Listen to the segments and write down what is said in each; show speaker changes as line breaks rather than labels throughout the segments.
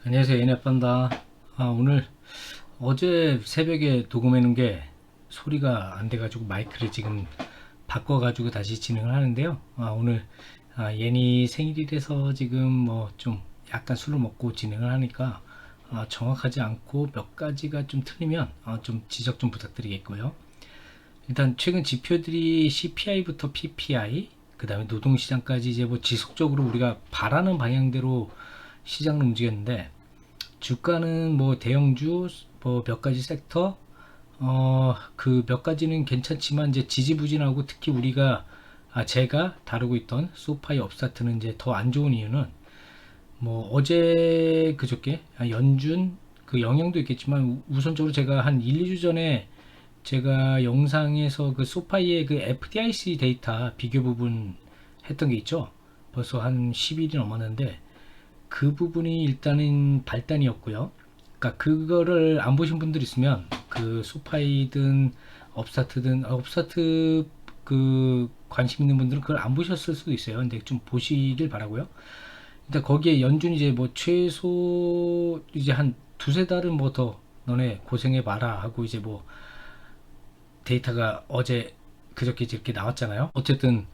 안녕하세요. 애니아빠입니다. 오늘 어제 새벽에 녹음해 놓은 게 소리가 안 돼가지고 마이크를 지금 바꿔가지고 다시 진행을 하는데요. 오늘 예니 생일이라서 지금 뭐 좀 약간 술을 먹고 진행을 하니까 정확하지 않고 몇 가지가 좀 틀리면 좀 지적 좀 부탁드리겠고요. 일단 최근 지표들이 CPI부터 PPI, 그 다음에 노동시장까지 이제 뭐 지속적으로 우리가 바라는 방향대로 시장을 움직였는데 주가는 뭐 대형주 뭐 몇 가지 섹터 그 몇 가지는 괜찮지만 이제 지지부진하고 특히 우리가 제가 다루고 있던 소파이 업사트는 이제 더 안 좋은 이유는 뭐 어제 그저께 연준 그 영향도 있겠지만 우선적으로 제가 한 1, 2주 전에 제가 영상에서 그 소파이의 그 FDIC 데이터 비교 부분 했던 게 있죠. 벌써 한 10일이 넘었는데 그 부분이 일단은 발단이었고요. 그러니까 그거를 안 보신 분들 있으면 그 소파이든 업스타트든 업스타트 그 관심 있는 분들은 그걸 안 보셨을 수도 있어요. 근데 좀 보시길 바라고요. 일단 거기에 연준 이제 뭐 최소 이제 한 두세 달은 뭐 더 너네 고생해 봐라 하고 이제 뭐 데이터가 어제 그저께 이렇게 나왔잖아요. 어쨌든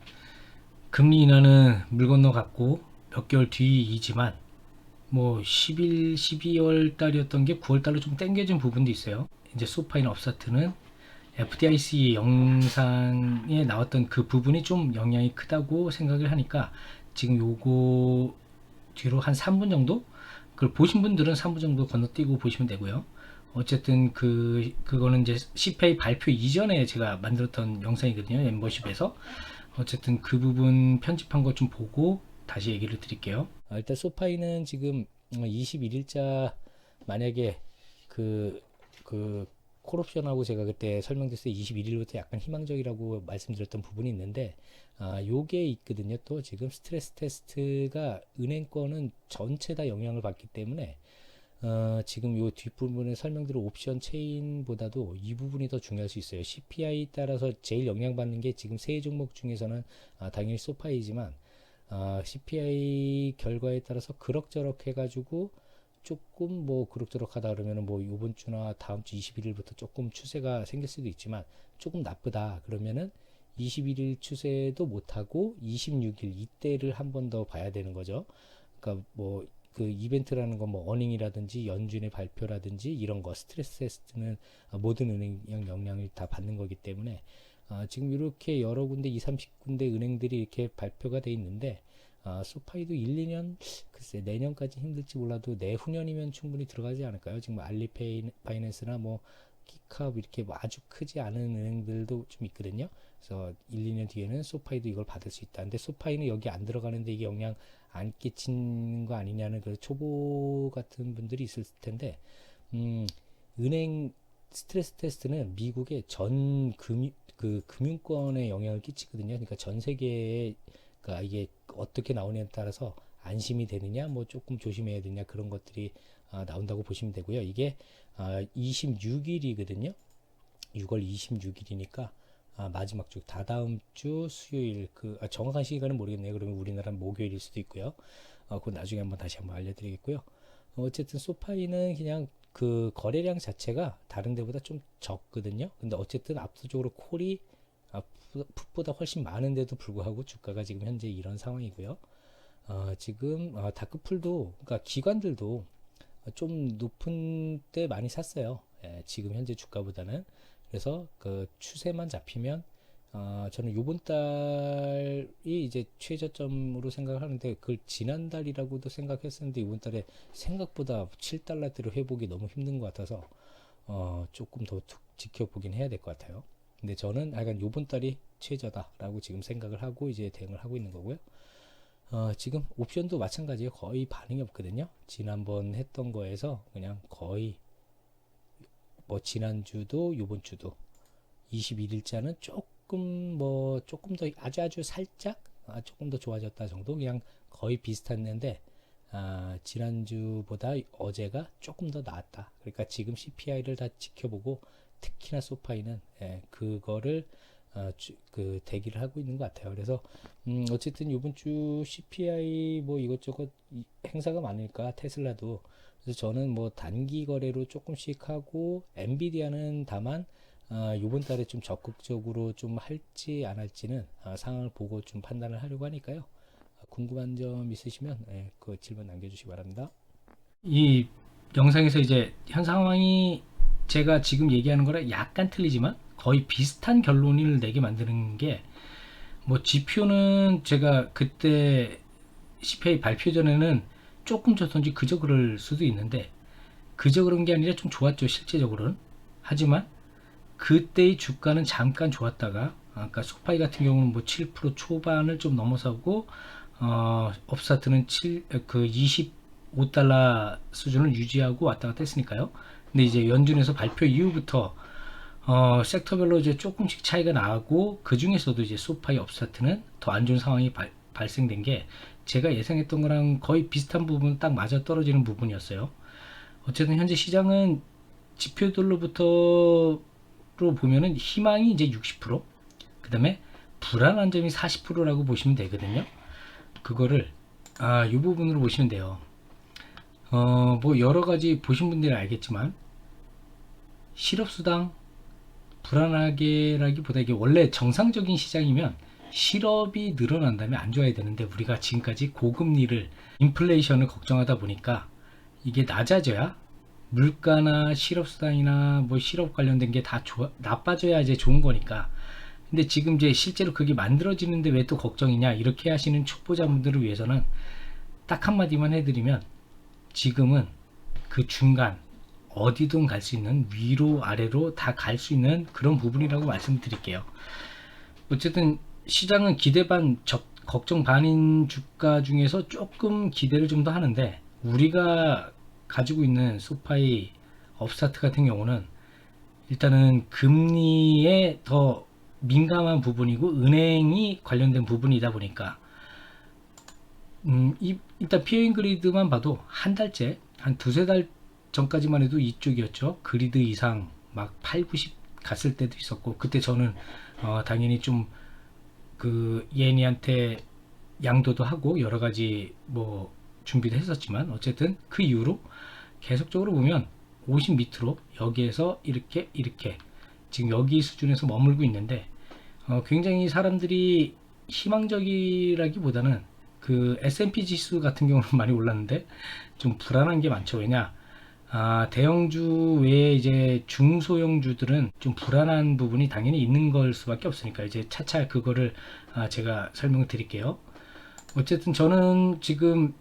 금리 인하는 물 건너 갔고 몇 개월 뒤이지만 뭐 10일, 12월 달이었던 게 9월 달로 좀 땡겨진 부분도 있어요. 이제 소파인 업사트는 FDIC 영상에 나왔던 그 부분이 좀 영향이 크다고 생각을 하니까 지금 요거 뒤로 한 3분 정도? 그걸 보신 분들은 3분 정도 건너뛰고 보시면 되고요. 어쨌든 그거는 이제 CPI 발표 이전에 제가 만들었던 영상이거든요. 멤버십에서. 어쨌든 그 부분 편집한 거 좀 보고 다시 얘기를 드릴게요. 일단 소파이는 지금 21일자 만약에 그, 그 콜옵션하고 제가 그때 설명드렸을 때 21일부터 약간 희망적이라고 말씀드렸던 부분이 있는데 요게 있거든요. 또 지금 스트레스 테스트가 은행권은 전체 다 영향을 받기 때문에 지금 요 뒷부분에 설명드린 옵션 체인보다도 이 부분이 더 중요할 수 있어요. CPI 따라서 제일 영향받는 게 지금 세 종목 중에서는 당연히 소파이지만 CPI 결과에 따라서 그럭저럭 해가지고 조금 뭐 그럭저럭 하다 그러면은 뭐 이번 주나 다음 주 21일부터 조금 추세가 생길 수도 있지만 조금 나쁘다 그러면은 21일 추세도 못하고 26일 이때를 한 번 더 봐야 되는 거죠. 그러니까 뭐 그 이벤트라는 건 뭐 어닝이라든지 연준의 발표라든지 이런 거 스트레스 테스트는 모든 은행 영향을 다 받는 거기 때문에 지금 이렇게 여러 군데 2, 30군데 은행들이 이렇게 발표가 돼 있는데 소파이도 1, 2년 글쎄 내년까지 힘들지 몰라도 내후년이면 충분히 들어가지 않을까요? 지금 알리파이낸스나 뭐 키캅 이렇게 뭐 아주 크지 않은 은행들도 좀 있거든요. 그래서 1, 2년 뒤에는 소파이도 이걸 받을 수 있다. 근데 소파이는 여기 안 들어가는데 이게 영향 안 끼치는 거 아니냐는 그 초보 같은 분들이 있을 텐데 음, 은행 스트레스 테스트는 미국의 전 금융권에 영향을 끼치거든요. 그러니까 전 세계에 그러니까 이게 어떻게 나오냐에 따라서 안심이 되느냐, 뭐 조금 조심해야 되냐 그런 것들이 나온다고 보시면 되고요. 이게 26일이거든요. 6월 26일이니까 마지막 주 다다음 주 수요일 정확한 시간은 모르겠네요. 그러면 우리나라는 목요일일 수도 있고요. 그건 나중에 다시 한번 알려드리겠고요. 어쨌든 소파이는 그냥 그 거래량 자체가 다른 데보다 좀 적거든요. 근데 어쨌든 압도적으로 콜이 풋보다 훨씬 많은데도 불구하고 주가가 지금 현재 이런 상황이고요. 지금 다크풀도 그러니까 기관들도 좀 높은 때 많이 샀어요. 예, 지금 현재 주가보다는. 그래서 그 추세만 잡히면 저는 요번 달이 이제 최저점으로 생각을 하는데 그걸 지난달이라고도 생각했었는데 이번 달에 생각보다 7달러대로 회복이 너무 힘든 것 같아서 조금 더 지켜보긴 해야 될 것 같아요. 근데 저는 약간 요번 달이 최저다라고 지금 생각을 하고 이제 대응을 하고 있는 거고요. 지금 옵션도 마찬가지예요. 거의 반응이 없거든요. 지난번 했던 거에서 그냥 거의 뭐 지난주도 요번 주도 21일자는 조금 더 아주 살짝 조금 더 좋아졌다 정도 그냥 거의 비슷했는데 지난주보다 어제가 조금 더 나았다. 그러니까 지금 CPI를 다 지켜보고 특히나 소파이는 그거를 그 대기를 하고 있는 것 같아요. 그래서 어쨌든 이번 주 CPI 뭐 이것저것 행사가 많으니까 테슬라도 그래서 저는 뭐 단기 거래로 조금씩 하고 엔비디아는 다만 이번 달에 좀 적극적으로 좀 할지 안 할지는 상황을 보고 좀 판단을 하려고 하니까요. 궁금한 점 있으시면 그 질문 남겨주시기 바랍니다. 이 영상에서 이제 현 상황이 제가 지금 얘기하는 거랑 약간 틀리지만 거의 비슷한 결론을 내게 만드는 게, 뭐 지표는 제가 그때 CPI 발표 전에는 조금 좋던지 그저 그럴 수도 있는데, 그저 그런 게 아니라 좀 좋았죠 실제적으로는. 하지만 그때의 주가는 잠깐 좋았다가, 아까 소파이 같은 경우는 뭐 7% 초반을 좀 넘어서고 업스타트는 25달러 수준을 유지하고 왔다 갔다 했으니까요. 근데 이제 연준에서 발표 이후부터 섹터별로 이제 조금씩 차이가 나고, 그 중에서도 이제 소파이 업스타트는 더 안 좋은 상황이 발생된 게 제가 예상했던 거랑 거의 비슷한 부분, 딱 맞아 떨어지는 부분이었어요. 어쨌든 현재 시장은 지표들로부터로 보면은 희망이 이제 60%, 그 다음에 불안한 점이 40%라고 보시면 되거든요. 그거를 이 부분으로 보시면 돼요. 뭐 여러 가지 보신 분들은 알겠지만, 실업수당 불안하게라기보다, 이게 원래 정상적인 시장이면 실업이 늘어난다면 안 좋아야 되는데, 우리가 지금까지 고금리를, 인플레이션을 걱정하다 보니까 이게 낮아져야 물가나 실업수당이나 뭐 실업 관련된 게 다 나빠져야 이제 좋은 거니까. 근데 지금 이제 실제로 그게 만들어지는데 왜 또 걱정이냐, 이렇게 하시는 초보자분들을 위해서는 딱 한마디만 해드리면, 지금은 그 중간 어디든 갈 수 있는, 위로 아래로 다 갈 수 있는 그런 부분이라고 말씀드릴게요. 어쨌든 시장은 기대 반 걱정 반인 주가 중에서 조금 기대를 좀 더 하는데, 우리가 가지고 있는 소파이 업스타트 같은 경우는 일단은 금리에 더 민감한 부분이고 은행이 관련된 부분이다 보니까, 일단 피어인 그리드만 봐도 한 달째, 한 두세 달 전까지만 해도 이쪽이었죠. 그리드 이상 막 8, 90 갔을 때도 있었고, 그때 저는 당연히 좀 그 예니한테 양도도 하고 여러 가지 뭐 준비도 했었지만, 어쨌든 그 이후로 계속적으로 보면 50 밑으로 여기에서 이렇게 지금 여기 수준에서 머물고 있는데, 굉장히 사람들이 희망적이라기보다는 그 S&P 지수 같은 경우는 많이 올랐는데 좀 불안한 게 많죠. 왜냐, 대형주 외에 이제 중소형주들은 좀 불안한 부분이 당연히 있는 걸 수밖에 없으니까, 이제 차차 그거를 제가 설명을 드릴게요. 어쨌든 저는 지금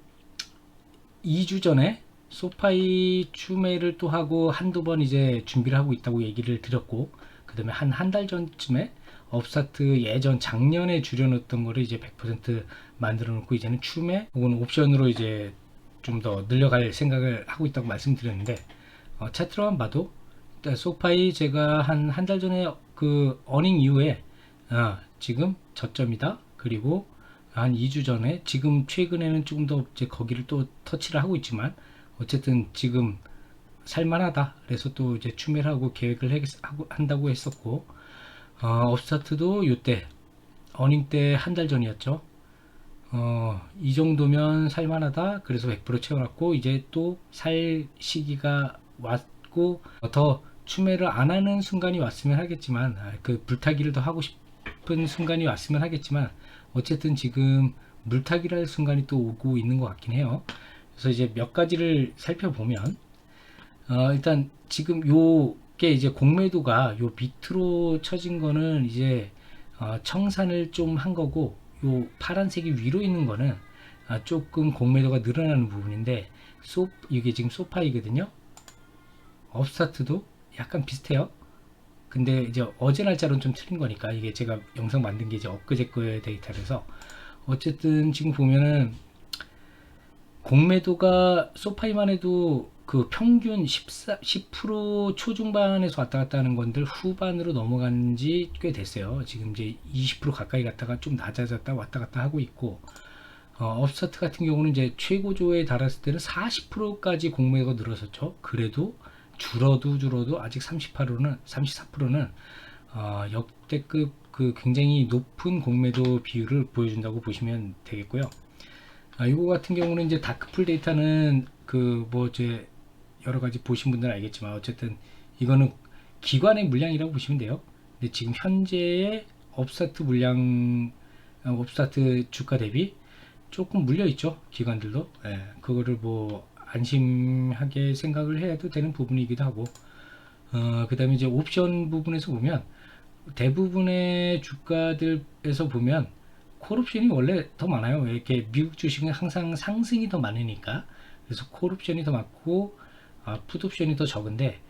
2주 전에 소파이 추매를 또 하고 한두 번 이제 준비를 하고 있다고 얘기를 드렸고, 그 다음에 한 달 전쯤에 업스타트 예전 작년에 줄여놓던 거를 이제 100% 만들어 놓고 이제는 추매 혹은 옵션으로 이제 좀 더 늘려갈 생각을 하고 있다고 말씀드렸는데, 차트로만 봐도 소파이 제가 한 달 전에 그 어닝 이후에 지금 저점이다, 그리고 한 2주 전에, 지금 최근에는 조금 더 이제 거기를 또 터치를 하고 있지만, 어쨌든 지금 살만하다 그래서 또 이제 추매를 하고 계획을 한다고 했었고, 업스타트도 이때 어닝 때 한 달 전이었죠. 이 정도면 살만하다 그래서 100% 채워놨고, 이제 또 살 시기가 왔고, 더 추매를 안 하는 순간이 왔으면 하겠지만, 그 불타기를 더 하고 싶은 순간이 왔으면 하겠지만, 어쨌든 지금 물타기를 할 순간이 또 오고 있는 것 같긴 해요. 그래서 이제 몇 가지를 살펴보면, 일단 지금 요게 이제 공매도가 요 밑으로 쳐진 거는 이제 청산을 좀 한 거고, 요 파란색이 위로 있는 거는 조금 공매도가 늘어나는 부분인데, 이게 지금 소파이거든요. 업스타트도 약간 비슷해요. 근데 이제 어제 날짜로는 좀 틀린 거니까, 이게 제가 영상 만든 게 이제 엊그제 거의 데이터라서, 어쨌든 지금 보면은 공매도가 소파이만 해도 그 평균 10% 초중반에서 왔다 갔다 하는 건들 후반으로 넘어간 지 꽤 됐어요. 지금 이제 20% 가까이 갔다가 좀 낮아졌다 왔다 갔다 하고 있고, 업스타트 같은 경우는 이제 최고조에 달했을 때는 40%까지 공매도가 늘었었죠. 그래도 줄어도 아직 34%는 역대급 그 굉장히 높은 공매도 비율을 보여준다고 보시면 되겠고요. 이거 같은 경우는 이제 다크풀 데이터는 그 뭐 이제 여러 가지 보신 분들은 알겠지만 어쨌든 이거는 기관의 물량이라고 보시면 돼요. 근데 지금 현재의 업스타트 물량, 업스타트 주가 대비 조금 물려 있죠. 기관들도. 예, 그거를 뭐 안심하게 생각을 해도 되는 부분이기도 하고, 그 다음에 이제 옵션 부분에서 보면 대부분의 주가들에서 보면 콜옵션이 원래 더 많아요. 이렇게 미국 주식은 항상 상승이 더 많으니까. 그래서 콜옵션이 더 많고 풋옵션이 더 적은데,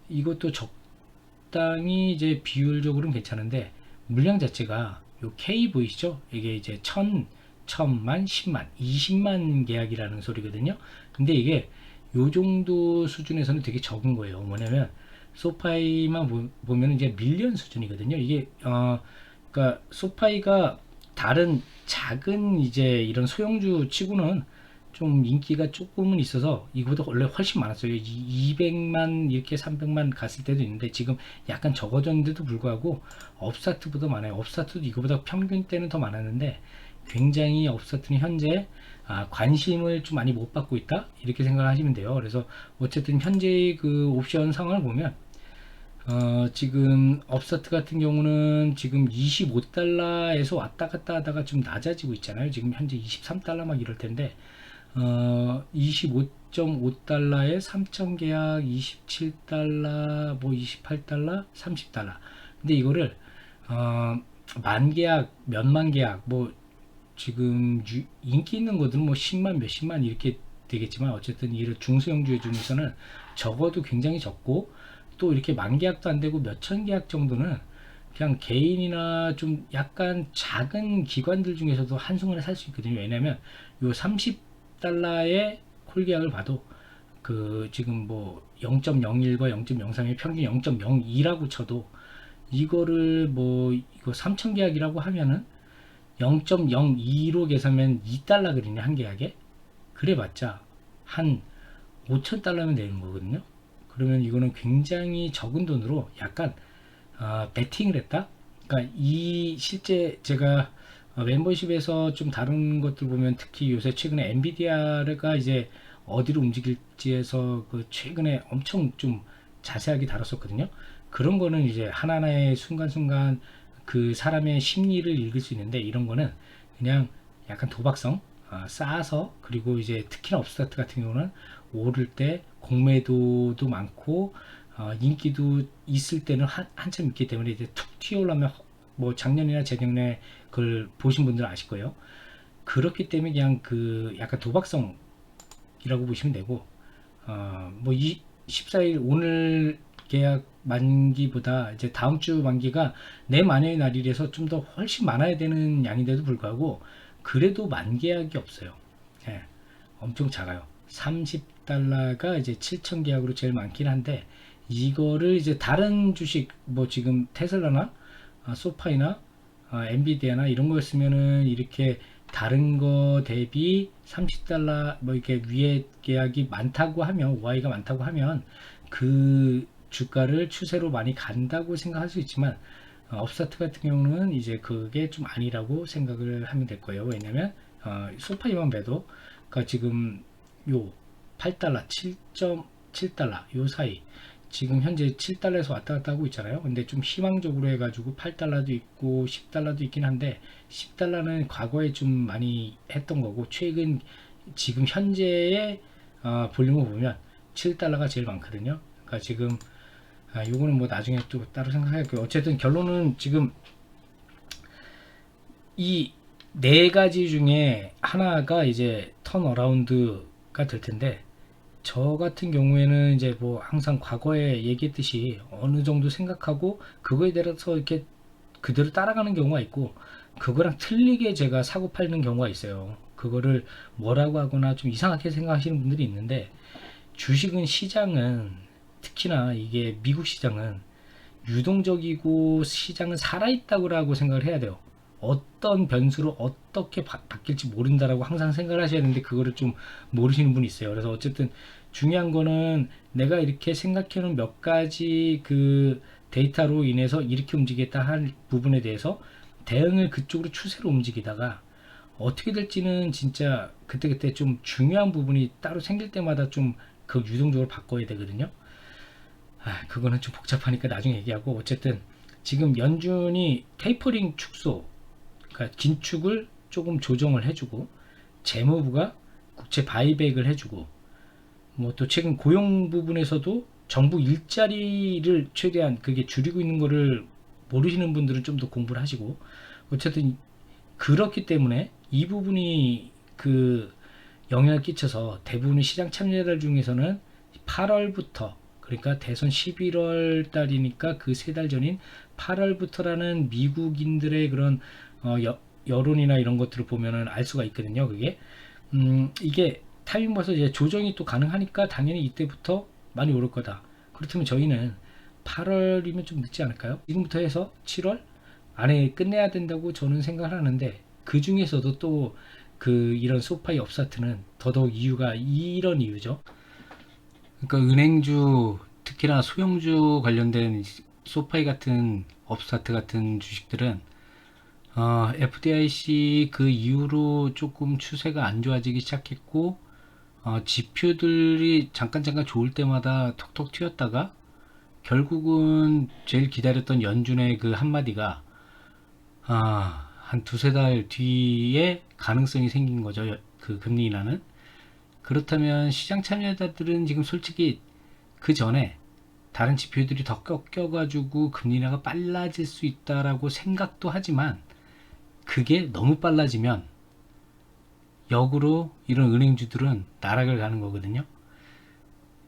이것도 적당히 이제 비율적으로는 괜찮은데 물량 자체가 요 K 보이시죠? 이게 이제 1000, 1000만, 10만, 20만 계약이라는 소리거든요. 근데 이게 요 정도 수준에서는 되게 적은 거예요. 뭐냐면 소파이만 보면 이제 밀리언 수준이거든요. 이게 그러니까 소파이가 다른 작은 이제 이런 소형주 치고는 좀 인기가 조금은 있어서 이거보다 원래 훨씬 많았어요. 200만 이렇게 300만 갔을 때도 있는데 지금 약간 적어졌는데도 불구하고 업스타트보다 많아요. 업스타트도 이거보다 평균 때는 더 많았는데 굉장히 업스타트는 현재 관심을 좀 많이 못 받고 있다 이렇게 생각하시면 돼요. 그래서 어쨌든 현재의 그 옵션 상황을 보면 지금 업스타트 같은 경우는 지금 25달러에서 왔다 갔다 하다가 좀 낮아지고 있잖아요. 지금 현재 23달러 막 이럴 텐데 25.5달러에 3천 계약, 27달러, 뭐 28달러, 30달러. 근데 이거를 만 계약, 몇만 계약, 뭐 지금 인기 있는 것들은 뭐 10만, 몇십만 이렇게 되겠지만 어쨌든 이런 중소형주의 중에서는 적어도 굉장히 적고, 또 이렇게 만 계약도 안 되고 몇천 계약 정도는 그냥 개인이나 좀 약간 작은 기관들 중에서도 한순간에 살 수 있거든요. 왜냐면 요 30달러의 콜 계약을 봐도 그 지금 뭐 0.01과 0.03의 평균 0.02라고 쳐도 이거를 뭐 이거 3000 계약이라고 하면은 0.02로 계산하면 2달러거든요. 한 계약에. 그래봤자 한 5,000달러면 되는 거거든요. 그러면 이거는 굉장히 적은 돈으로 약간 베팅을 했다. 그러니까 이 실제 제가 멤버십에서 좀 다른 것들 보면 특히 요새 최근에 엔비디아가 이제 어디로 움직일지에서 그 최근에 엄청 좀 자세하게 다뤘었거든요. 그런 거는 이제 하나하나의 순간순간 그 사람의 심리를 읽을 수 있는데, 이런 거는 그냥 약간 도박성 쌓아서, 그리고 이제 특히나 업스타트 같은 경우는 오를 때 공매도도 많고 인기도 있을 때는 한참 있기 때문에 이제 툭 튀어올라면 뭐 작년이나 재작년에 그걸 보신 분들은 아실 거예요. 그렇기 때문에 그냥 그 약간 도박성이라고 보시면 되고, 뭐 14일 오늘 계약 만기보다 이제 다음 주 만기가 내 만회의 날이라서 좀 더 훨씬 많아야 되는 양인데도 불구하고 그래도 만 계약이 없어요. 예, 엄청 작아요. 30달러가 이제 7천 계약으로 제일 많긴 한데, 이거를 이제 다른 주식 뭐 지금 테슬라나 소파이나 엔비디아나 이런 거였으면은 이렇게 다른 거 대비 30달러 뭐 이렇게 위에 계약이 많다고 하면, Y가 많다고 하면 그 주가를 추세로 많이 간다고 생각할 수 있지만, 업스타트 같은 경우는 이제 그게 좀 아니라고 생각을 하면 될 거예요. 왜냐면 소파이만 봐도 그러니까 지금 요 8달러, 7.7달러 요 사이 지금 현재 7달러에서 왔다 갔다 하고 있잖아요. 근데 좀 희망적으로 해가지고 8달러도 있고 10달러도 있긴 한데, 10달러는 과거에 좀 많이 했던 거고, 최근 지금 현재의 볼륨을 보면 7달러가 제일 많거든요. 그러니까 지금 요거는 뭐 나중에 또 따로 생각할게요. 어쨌든 결론은 지금 이 네 가지 중에 하나가 이제 턴어라운드가 될 텐데, 저 같은 경우에는 이제 뭐 항상 과거에 얘기했듯이 어느 정도 생각하고 그거에 대해서 이렇게 그대로 따라가는 경우가 있고, 그거랑 틀리게 제가 사고 팔는 경우가 있어요. 그거를 뭐라고 하거나 좀 이상하게 생각하시는 분들이 있는데, 주식은 시장은 특히나 이게 미국 시장은 유동적이고 시장은 살아있다고 생각을 해야 돼요. 어떤 변수로 어떻게 바뀔지 모른다라고 항상 생각을 하셔야 되는데, 그거를 좀 모르시는 분이 있어요. 그래서 어쨌든 중요한 거는 내가 이렇게 생각해놓은 몇 가지 그 데이터로 인해서 이렇게 움직이겠다 할 부분에 대해서 대응을 그쪽으로 추세로 움직이다가 어떻게 될지는 진짜 그때그때 좀 중요한 부분이 따로 생길 때마다 좀 그 유동적으로 바꿔야 되거든요. 그거는 좀 복잡하니까 나중에 얘기하고, 어쨌든 지금 연준이 테이퍼링 축소, 그러니까 긴축을 조금 조정을 해주고, 재무부가 국채 바이백을 해주고, 뭐 또 최근 고용 부분에서도 정부 일자리를 최대한 그게 줄이고 있는 거를 모르시는 분들은 좀 더 공부를 하시고, 어쨌든 그렇기 때문에 이 부분이 그 영향을 끼쳐서 대부분의 시장 참여자들 중에서는 8월부터, 그러니까 대선 11월 달이니까 그 세 달 전인 8월부터라는 미국인들의 그런 여론이나 이런 것들을 보면은 알 수가 있거든요. 그게 이게 타이밍 봐서 이제 조정이 또 가능하니까 당연히 이때부터 많이 오를 거다. 그렇다면 저희는 8월이면 좀 늦지 않을까요? 지금부터 해서 7월 안에 끝내야 된다고 저는 생각을 하는데, 그 중에서도 또 그 이런 소파이 업사트는 더더욱 이유가 이런 이유죠. 그러니까 은행주, 특히나 소형주 관련된 소파이 같은 업사트 같은 주식들은 FDIC 그 이후로 조금 추세가 안 좋아지기 시작했고, 지표들이 잠깐 좋을 때마다 톡톡 튀었다가 결국은 제일 기다렸던 연준의 그 한마디가 한 두세 달 뒤에 가능성이 생긴 거죠. 그 금리 인하는. 그렇다면 시장 참여자들은 지금 솔직히 그 전에 다른 지표들이 더 꺾여가지고 금리 인하가 빨라질 수 있다라고 생각도 하지만, 그게 너무 빨라지면 역으로 이런 은행주들은 나락을 가는 거거든요.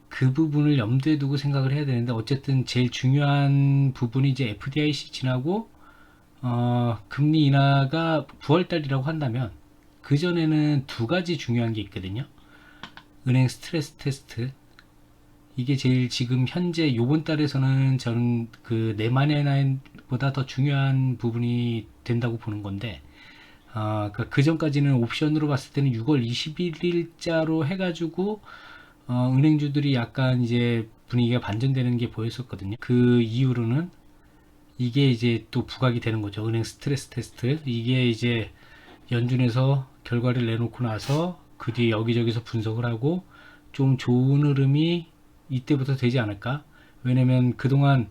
그 부분을 염두에 두고 생각을 해야 되는데, 어쨌든 제일 중요한 부분이 이제 FDIC 지나고 금리 인하가 9월달이라고 한다면, 그 전에는 두 가지 중요한 게 있거든요. 은행 스트레스 테스트, 이게 제일 지금 현재 요번 달에서는 저는 그 내만에나보다 더 중요한 부분이 된다고 보는 건데, 그 전까지는 옵션으로 봤을 때는 6월 21일자로 해가지고 은행주들이 약간 이제 분위기가 반전되는 게 보였었거든요. 그 이후로는 이게 이제 또 부각이 되는 거죠. 은행 스트레스 테스트. 이게 이제 연준에서 결과를 내놓고 나서 그 뒤에 여기저기서 분석을 하고 좀 좋은 흐름이 이때부터 되지 않을까. 왜냐면 그동안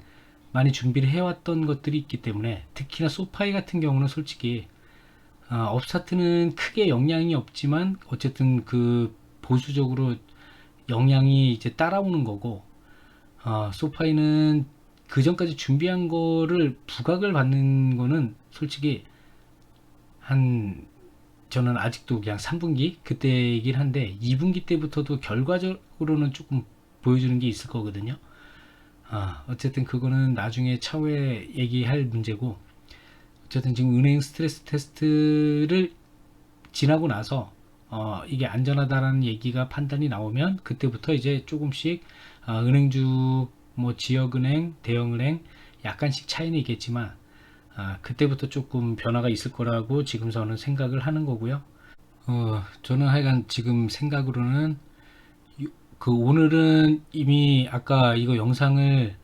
많이 준비를 해왔던 것들이 있기 때문에, 특히나 소파이 같은 경우는 솔직히 업사트는 크게 영향이 없지만 어쨌든 그 보수적으로 영향이 이제 따라오는 거고, 소파이는 그 전까지 준비한 거를 부각을 받는 거는 솔직히 한, 저는 아직도 그냥 3분기 그때이긴 한데 2분기 때부터도 결과적으로는 조금 보여주는 게 있을 거거든요. 어쨌든 그거는 나중에 차후에 얘기할 문제고, 어쨌든 지금 은행 스트레스 테스트를 지나고 나서 이게 안전하다라는 얘기가 판단이 나오면 그때부터 이제 조금씩 은행주, 뭐 지역은행, 대형은행 약간씩 차이는 있겠지만 그때부터 조금 변화가 있을 거라고 지금 저는 생각을 하는 거고요. 저는 하여간 지금 생각으로는 그 오늘은 이미 아까 이거 영상을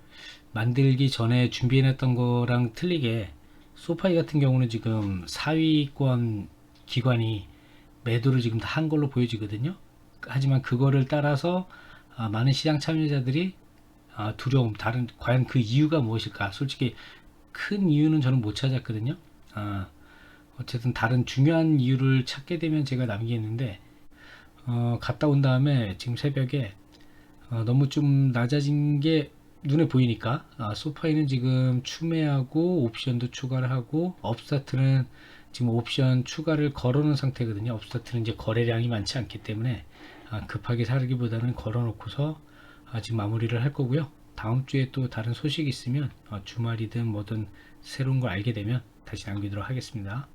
만들기 전에 준비해놨던 거랑 틀리게, 소파이 같은 경우는 지금 사위권 기관이 매도를 지금 다 한 걸로 보여지거든요. 하지만 그거를 따라서 많은 시장 참여자들이 두려움, 다른 과연 그 이유가 무엇일까? 솔직히 큰 이유는 저는 못 찾았거든요. 어쨌든 다른 중요한 이유를 찾게 되면 제가 남기겠는데, 갔다 온 다음에 지금 새벽에 너무 좀 낮아진 게 눈에 보이니까, 소파이는 지금 추매하고 옵션도 추가를 하고, 업스타트는 지금 옵션 추가를 걸어놓은 상태거든요. 업스타트는 이제 거래량이 많지 않기 때문에 급하게 사기보다는 걸어놓고서 지금 마무리를 할 거고요. 다음 주에 또 다른 소식이 있으면 주말이든 뭐든 새로운 걸 알게 되면 다시 남기도록 하겠습니다.